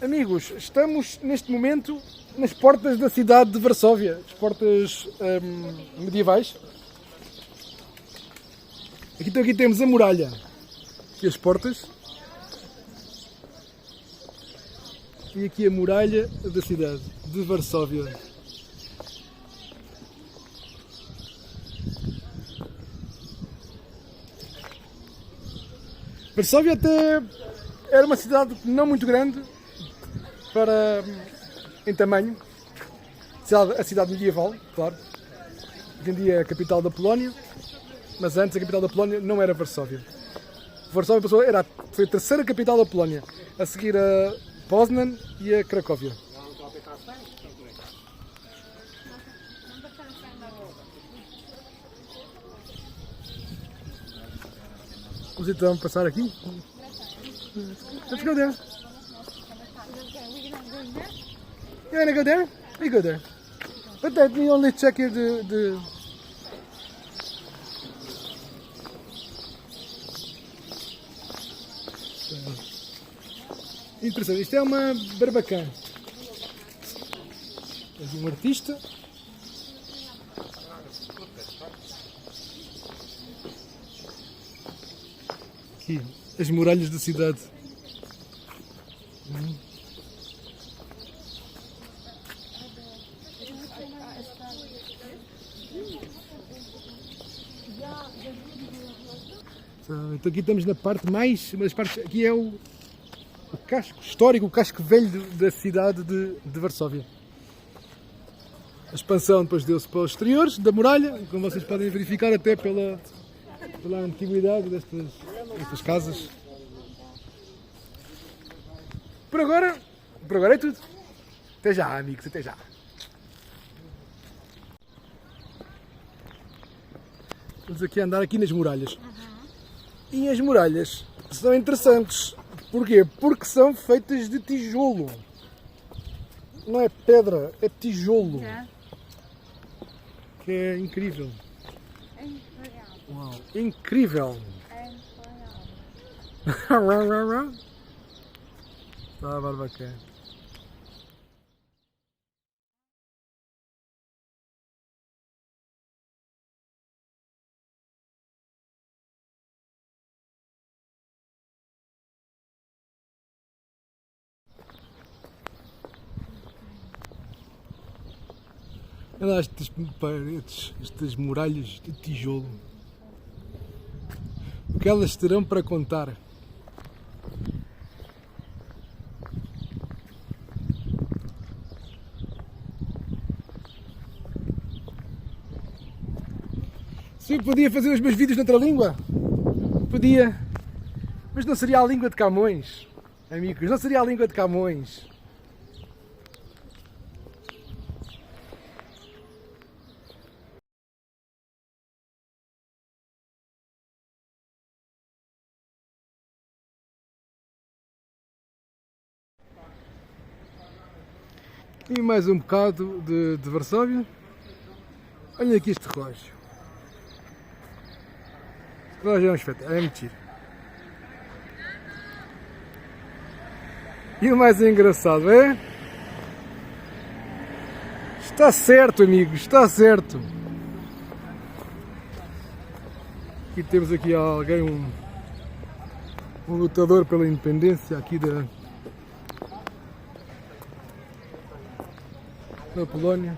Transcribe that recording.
Amigos, estamos neste momento nas portas da cidade de Varsóvia, as portas medievais. Aqui temos a muralha e as portas. E aqui a muralha da cidade de Varsóvia. Varsóvia até era uma cidade não muito grande em tamanho. A cidade medieval, claro. Hoje em dia é a capital da Polónia, mas antes a capital da Polónia não era Varsóvia. Varsóvia foi a terceira capital da Polónia, a seguir a Poznan e a Cracóvia. Vamos então passar aqui. Let's go there. You wanna go there? We go there. But let me only check here the... Interessante, isto é uma barbacã. É um artista. Aqui, as muralhas da cidade. Então aqui estamos na parte mais... Uma das partes, aqui é o casco histórico, o casco velho da cidade de Varsóvia. A expansão depois deu-se para os exteriores da muralha, como vocês podem verificar até pela antiguidade destas casas. Por agora é tudo. Até já, amigos, até já. Vamos aqui andar aqui nas muralhas. E as muralhas são interessantes. Porquê? Porque são feitas de tijolo. Não é pedra, é tijolo. Que é incrível. Uau, incrível. Está barbacana. Olha estas paredes, estas muralhas de tijolo. O que elas terão para contar? Se eu podia fazer os meus vídeos noutra língua? Podia. Mas não seria a língua de Camões, amigos, não seria a língua de Camões. E mais um bocado de Varsóvia. Olha aqui este relógio. Este relógio é um espetáculo, é mentira. E o mais engraçado é... Está certo, amigos, está certo. Aqui temos aqui alguém, um lutador pela independência aqui da Polónia.